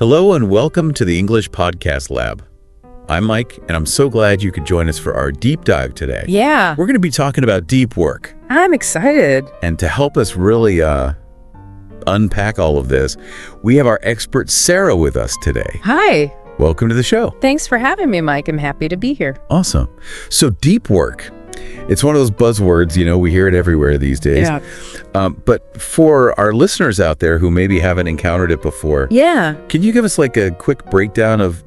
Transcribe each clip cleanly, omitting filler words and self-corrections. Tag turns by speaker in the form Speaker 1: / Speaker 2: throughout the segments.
Speaker 1: Hello and welcome to the English Podcast Lab. I'm Mike, and I'm so glad you could join us for our deep dive today.
Speaker 2: Yeah.
Speaker 1: We're going to be talking about deep work.
Speaker 2: I'm excited.
Speaker 1: And to help us really unpack all of this, we have our expert Sarah with us today.
Speaker 2: Hi.
Speaker 1: Welcome to the show.
Speaker 2: Thanks for having me, Mike. I'm happy to be here.
Speaker 1: Awesome. So deep work, it's one of those buzzwords, we hear it everywhere these days.
Speaker 2: Yeah.
Speaker 1: But for our listeners out there who maybe haven't encountered it before,
Speaker 2: Yeah.
Speaker 1: can you give us like a quick breakdown of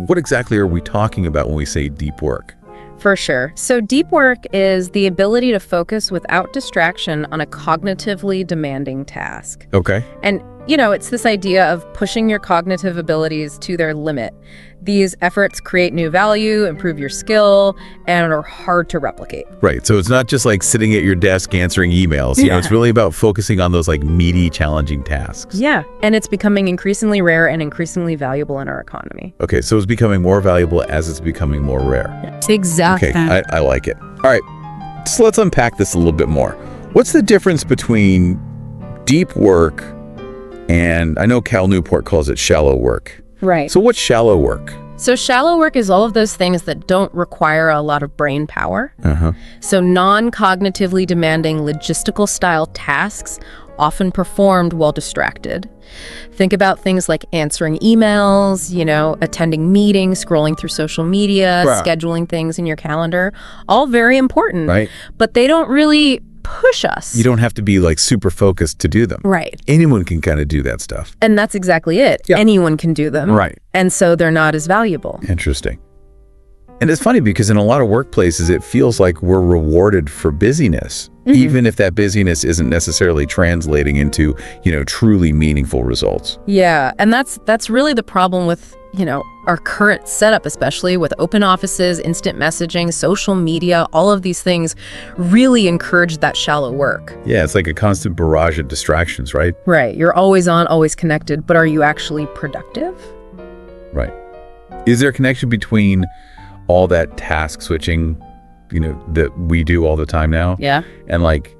Speaker 1: what exactly are we talking about when we say deep work?
Speaker 2: For sure. So deep work is the ability to focus without distraction on a cognitively demanding task.
Speaker 1: Okay.
Speaker 2: And, it's this idea of pushing your cognitive abilities to their limit. These efforts create new value, improve your skill, and are hard to replicate.
Speaker 1: Right. So it's not just like sitting at your desk answering emails.
Speaker 2: Yeah.
Speaker 1: It's really about focusing on those like meaty, challenging tasks.
Speaker 2: Yeah. And it's becoming increasingly rare and increasingly valuable in our economy.
Speaker 1: Okay. So it's becoming more valuable as it's becoming more rare.
Speaker 2: Exactly.
Speaker 1: Okay. I like it. All right. So let's unpack this a little bit more. What's the difference between deep work and I know Cal Newport calls it shallow work.
Speaker 2: Right.
Speaker 1: So what's shallow work?
Speaker 2: So shallow work is all of those things that don't require a lot of brain power.
Speaker 1: Uh-huh.
Speaker 2: So non-cognitively demanding logistical style tasks often performed while distracted. Think about things like answering emails, attending meetings, scrolling through social media,
Speaker 1: Wow.
Speaker 2: scheduling things in your calendar, all very important.
Speaker 1: Right.
Speaker 2: But they don't really push us.
Speaker 1: You don't have to be like super focused to do them.
Speaker 2: Right.
Speaker 1: Anyone can kind of do that stuff.
Speaker 2: And that's exactly it.
Speaker 1: Yeah.
Speaker 2: Anyone can do them.
Speaker 1: Right.
Speaker 2: And so they're not as valuable.
Speaker 1: Interesting. And it's funny because in a lot of workplaces, it feels like we're rewarded for busyness, even if that busyness isn't necessarily translating into, truly meaningful results.
Speaker 2: Yeah, and that's really the problem with, our current setup, especially with open offices, instant messaging, social media, all of these things really encourage that shallow work.
Speaker 1: Yeah, it's like a constant barrage of distractions, right?
Speaker 2: Right, you're always on, always connected, but are you actually productive?
Speaker 1: Right. Is there a connection between all that task switching, that we do all the time now?
Speaker 2: Yeah.
Speaker 1: And like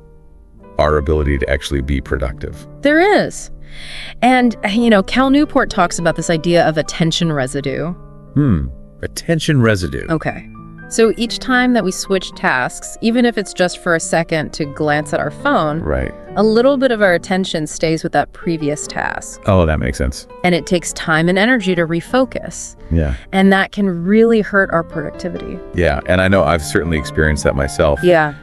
Speaker 1: our ability to actually be productive?
Speaker 2: There is. And, Cal Newport talks about this idea of attention residue.
Speaker 1: Attention residue.
Speaker 2: Okay. So each time that we switch tasks, even if it's just for a second to glance at our phone,
Speaker 1: Right.
Speaker 2: a little bit of our attention stays with that previous task.
Speaker 1: Oh, that makes sense.
Speaker 2: And it takes time and energy to refocus.
Speaker 1: Yeah.
Speaker 2: And that can really hurt our productivity.
Speaker 1: Yeah. And I know I've certainly experienced that myself.
Speaker 2: Yeah.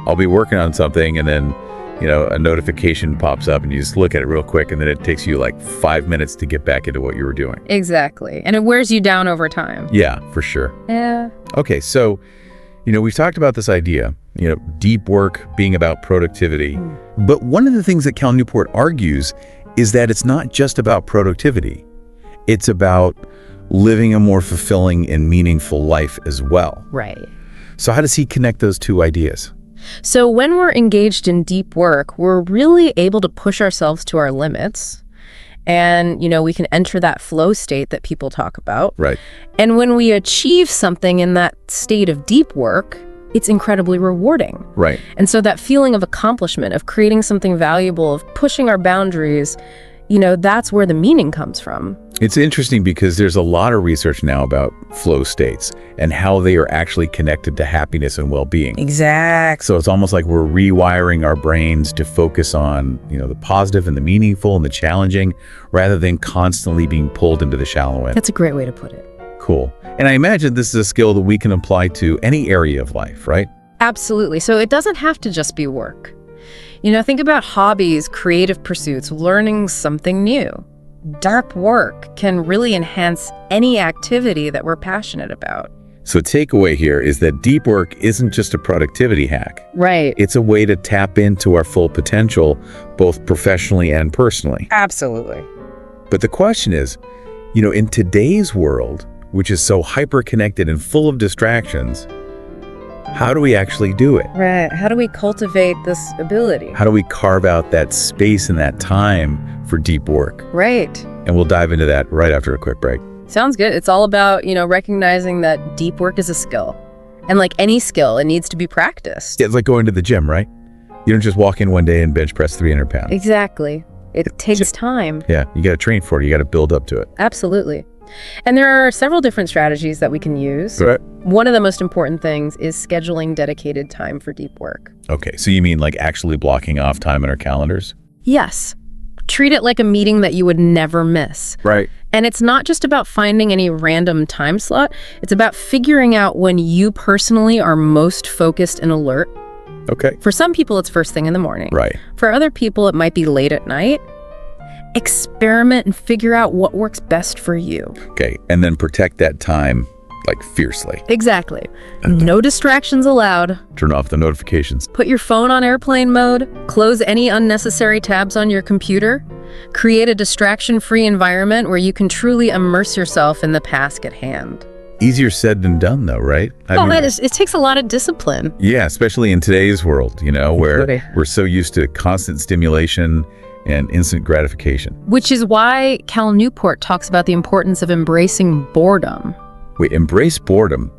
Speaker 1: I'll be working on something and then, a notification pops up and you just look at it real quick and then it takes you like 5 minutes to get back into what you were doing.
Speaker 2: Exactly. And it wears you down over time.
Speaker 1: Yeah, for sure.
Speaker 2: Yeah.
Speaker 1: Okay. So, we've talked about this idea, deep work being about productivity. But one of the things that Cal Newport argues is that it's not just about productivity. It's about living a more fulfilling and meaningful life as well.
Speaker 2: Right.
Speaker 1: So how does he connect those two ideas?
Speaker 2: So when we're engaged in deep work, we're really able to push ourselves to our limits. And, we can enter that flow state that people talk about.
Speaker 1: Right.
Speaker 2: And when we achieve something in that state of deep work, it's incredibly rewarding.
Speaker 1: Right.
Speaker 2: And so that feeling of accomplishment, of creating something valuable, of pushing our boundaries, that's where the meaning comes from.
Speaker 1: It's interesting because there's a lot of research now about flow states and how they are actually connected to happiness and well-being.
Speaker 2: Exactly.
Speaker 1: So it's almost like we're rewiring our brains to focus on, the positive and the meaningful and the challenging rather than constantly being pulled into the shallow end.
Speaker 2: That's a great way to put it.
Speaker 1: Cool. And I imagine this is a skill that we can apply to any area of life, right?
Speaker 2: Absolutely. So it doesn't have to just be work. Think about hobbies, creative pursuits, learning something new. Deep work can really enhance any activity that we're passionate about.
Speaker 1: So takeaway here is that deep work isn't just a productivity hack.
Speaker 2: Right.
Speaker 1: It's a way to tap into our full potential, both professionally and personally.
Speaker 2: Absolutely.
Speaker 1: But the question is, in today's world, which is so hyper-connected and full of distractions, how do we actually do it?
Speaker 2: Right. How do we cultivate this ability?
Speaker 1: How do we carve out that space and that time for deep work?
Speaker 2: Right.
Speaker 1: And we'll dive into that right after a quick break.
Speaker 2: Sounds good. It's all about, recognizing that deep work is a skill. And like any skill, it needs to be practiced.
Speaker 1: Yeah, it's like going to the gym, right? You don't just walk in one day and bench press 300 pounds.
Speaker 2: Exactly. It takes time.
Speaker 1: Yeah, you got to train for it. You got to build up to it.
Speaker 2: Absolutely. And there are several different strategies that we can use.
Speaker 1: Right.
Speaker 2: One of the most important things is scheduling dedicated time for deep work.
Speaker 1: Okay, so you mean like actually blocking off time in our calendars?
Speaker 2: Yes. Treat it like a meeting that you would never miss.
Speaker 1: Right.
Speaker 2: And it's not just about finding any random time slot. It's about figuring out when you personally are most focused and alert.
Speaker 1: Okay.
Speaker 2: For some people, it's first thing in the morning.
Speaker 1: Right.
Speaker 2: For other people, it might be late at night. Experiment and figure out what works best for you.
Speaker 1: Okay, and then protect that time like fiercely.
Speaker 2: Exactly. No distractions allowed.
Speaker 1: Turn off the notifications.
Speaker 2: Put your phone on airplane mode. Close any unnecessary tabs on your computer. Create a distraction-free environment where you can truly immerse yourself in the task at hand.
Speaker 1: Easier said than done, though, right?
Speaker 2: It takes a lot of discipline.
Speaker 1: Yeah, especially in today's world, where we're so used to constant stimulation and instant gratification.
Speaker 2: Which is why Cal Newport talks about the importance of embracing boredom.
Speaker 1: Wait, embrace boredom?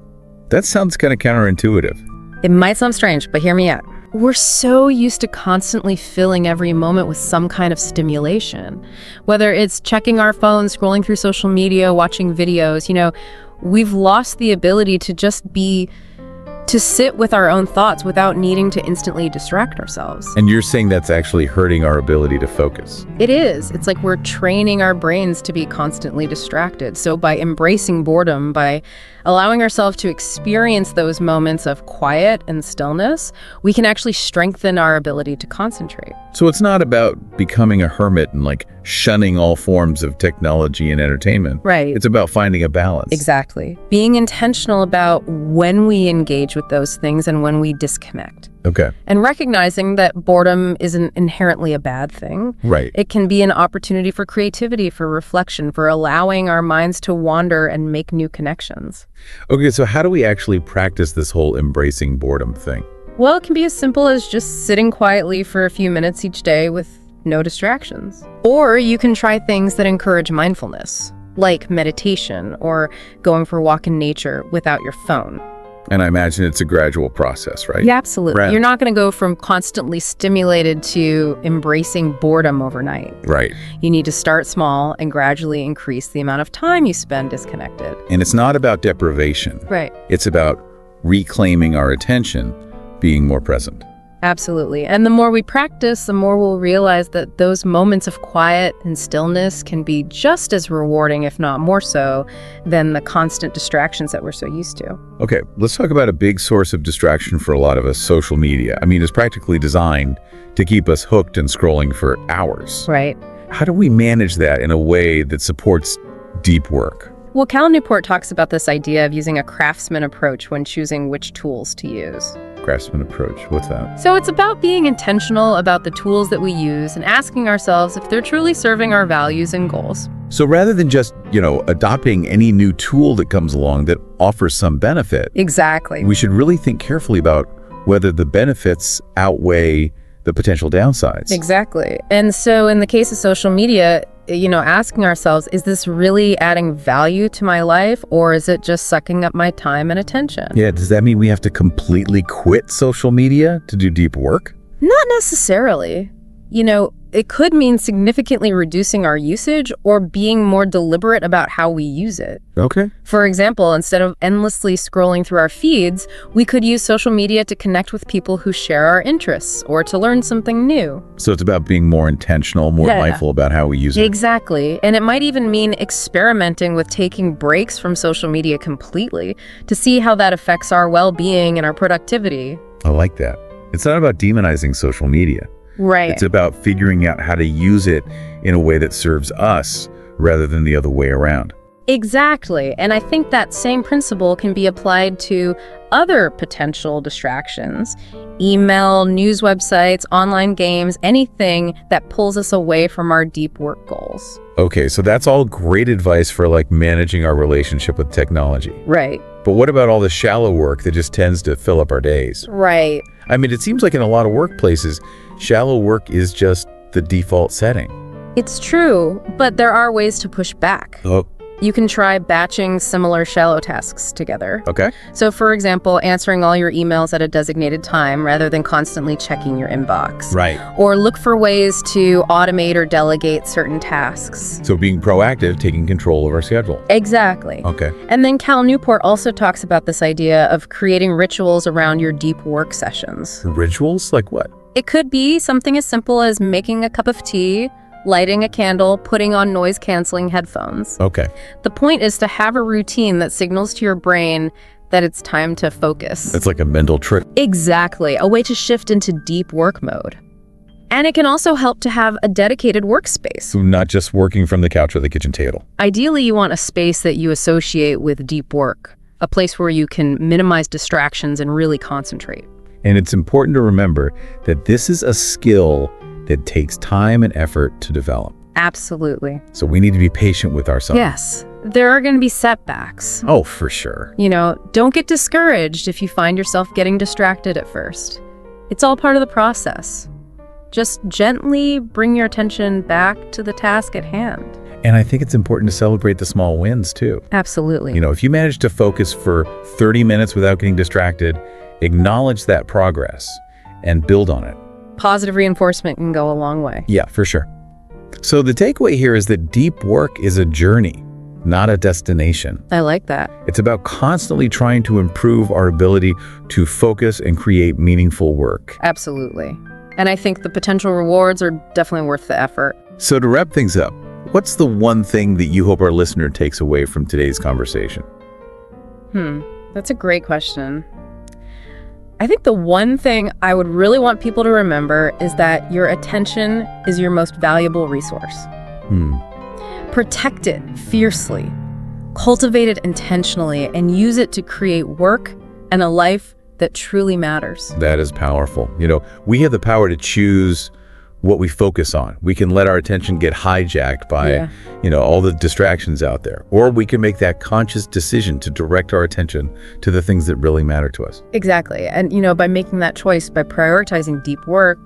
Speaker 1: That sounds kind of counterintuitive.
Speaker 2: It might sound strange, but hear me out. We're so used to constantly filling every moment with some kind of stimulation. Whether it's checking our phones, scrolling through social media, watching videos, we've lost the ability to sit with our own thoughts without needing to instantly distract ourselves.
Speaker 1: And you're saying that's actually hurting our ability to focus.
Speaker 2: It is. It's like we're training our brains to be constantly distracted. So by embracing boredom, by allowing ourselves to experience those moments of quiet and stillness, we can actually strengthen our ability to concentrate.
Speaker 1: So it's not about becoming a hermit and like shunning all forms of technology and entertainment.
Speaker 2: Right.
Speaker 1: It's about finding a balance.
Speaker 2: Exactly. Being intentional about when we engage with those things and when we disconnect.
Speaker 1: Okay.
Speaker 2: And recognizing that boredom isn't inherently a bad thing.
Speaker 1: Right.
Speaker 2: It can be an opportunity for creativity, for reflection, for allowing our minds to wander and make new connections.
Speaker 1: Okay, so how do we actually practice this whole embracing boredom thing?
Speaker 2: Well, it can be as simple as just sitting quietly for a few minutes each day with no distractions. Or you can try things that encourage mindfulness, like meditation or going for a walk in nature without your phone.
Speaker 1: And I imagine it's a gradual process, right?
Speaker 2: Yeah, absolutely.
Speaker 1: Right.
Speaker 2: You're not going to go from constantly stimulated to embracing boredom overnight.
Speaker 1: Right.
Speaker 2: You need to start small and gradually increase the amount of time you spend disconnected.
Speaker 1: And it's not about deprivation.
Speaker 2: Right.
Speaker 1: It's about reclaiming our attention, being more present.
Speaker 2: Absolutely. And the more we practice, the more we'll realize that those moments of quiet and stillness can be just as rewarding, if not more so, than the constant distractions that we're so used to.
Speaker 1: Okay, let's talk about a big source of distraction for a lot of us, social media. I mean, it's practically designed to keep us hooked and scrolling for hours.
Speaker 2: Right.
Speaker 1: How do we manage that in a way that supports deep work?
Speaker 2: Well, Cal Newport talks about this idea of using a craftsman approach when choosing which tools to use.
Speaker 1: Craftsman approach, what's that?
Speaker 2: So it's about being intentional about the tools that we use and asking ourselves if they're truly serving our values and goals.
Speaker 1: So rather than just, adopting any new tool that comes along that offers some benefit,
Speaker 2: Exactly.
Speaker 1: we should really think carefully about whether the benefits outweigh the potential downsides.
Speaker 2: Exactly. And so in the case of social media, asking ourselves, is this really adding value to my life, or is it just sucking up my time and attention?
Speaker 1: Yeah, does that mean we have to completely quit social media to do deep work?
Speaker 2: Not necessarily. It could mean significantly reducing our usage or being more deliberate about how we use it.
Speaker 1: Okay.
Speaker 2: For example, instead of endlessly scrolling through our feeds, we could use social media to connect with people who share our interests or to learn something new.
Speaker 1: So it's about being more intentional, more mindful about how we use it.
Speaker 2: Exactly. And it might even mean experimenting with taking breaks from social media completely to see how that affects our well-being and our productivity.
Speaker 1: I like that. It's not about demonizing social media.
Speaker 2: Right.
Speaker 1: It's about figuring out how to use it in a way that serves us rather than the other way around.
Speaker 2: Exactly. And I think that same principle can be applied to other potential distractions. Email, news websites, online games, anything that pulls us away from our deep work goals.
Speaker 1: Okay, so that's all great advice for managing our relationship with technology.
Speaker 2: Right.
Speaker 1: But what about all the shallow work that just tends to fill up our days?
Speaker 2: Right.
Speaker 1: I mean, it seems like in a lot of workplaces, shallow work is just the default setting.
Speaker 2: It's true, but there are ways to push back.
Speaker 1: Oh,
Speaker 2: You can try batching similar shallow tasks together.
Speaker 1: Okay.
Speaker 2: So, for example, answering all your emails at a designated time rather than constantly checking your inbox.
Speaker 1: Right.
Speaker 2: Or look for ways to automate or delegate certain tasks.
Speaker 1: So being proactive, taking control of our schedule.
Speaker 2: Exactly.
Speaker 1: Okay.
Speaker 2: And then Cal Newport also talks about this idea of creating rituals around your deep work sessions.
Speaker 1: Rituals? Like what?
Speaker 2: It could be something as simple as making a cup of tea, lighting a candle, putting on noise-canceling headphones.
Speaker 1: Okay.
Speaker 2: The point is to have a routine that signals to your brain that it's time to focus.
Speaker 1: It's like a mental trick.
Speaker 2: Exactly, a way to shift into deep work mode. And it can also help to have a dedicated workspace.
Speaker 1: So not just working from the couch or the kitchen table.
Speaker 2: Ideally, you want a space that you associate with deep work, a place where you can minimize distractions and really concentrate.
Speaker 1: And it's important to remember that this is a skill that takes time and effort to develop.
Speaker 2: Absolutely.
Speaker 1: So we need to be patient with ourselves.
Speaker 2: Yes, there are going to be setbacks.
Speaker 1: Oh, for sure.
Speaker 2: Don't get discouraged if you find yourself getting distracted at first. It's all part of the process. Just gently bring your attention back to the task at hand.
Speaker 1: And I think it's important to celebrate the small wins too.
Speaker 2: Absolutely.
Speaker 1: If you manage to focus for 30 minutes without getting distracted, acknowledge that progress and build on it.
Speaker 2: Positive reinforcement can go a long way.
Speaker 1: Yeah, for sure. So the takeaway here is that deep work is a journey, not a destination.
Speaker 2: I like that.
Speaker 1: It's about constantly trying to improve our ability to focus and create meaningful work.
Speaker 2: Absolutely. And I think the potential rewards are definitely worth the effort.
Speaker 1: So to wrap things up, what's the one thing that you hope our listener takes away from today's conversation?
Speaker 2: That's a great question. I think the one thing I would really want people to remember is that your attention is your most valuable resource. Protect it fiercely, cultivate it intentionally, and use it to create work and a life that truly matters.
Speaker 1: That is powerful. We have the power to choose what we focus on. We can let our attention get hijacked by, all the distractions out there. Or we can make that conscious decision to direct our attention to the things that really matter to us.
Speaker 2: Exactly. And, by making that choice, by prioritizing deep work,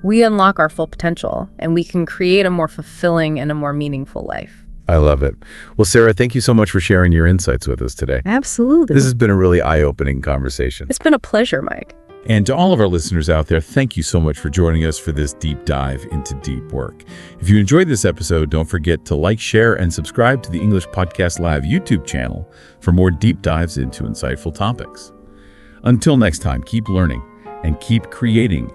Speaker 2: we unlock our full potential and we can create a more fulfilling and a more meaningful life.
Speaker 1: I love it. Well, Sarah, thank you so much for sharing your insights with us today.
Speaker 2: Absolutely.
Speaker 1: This has been a really eye-opening conversation.
Speaker 2: It's been a pleasure, Mike.
Speaker 1: And to all of our listeners out there, thank you so much for joining us for this deep dive into deep work. If you enjoyed this episode, don't forget to like, share, and subscribe to the English Podcast Live YouTube channel for more deep dives into insightful topics. Until next time, keep learning and keep creating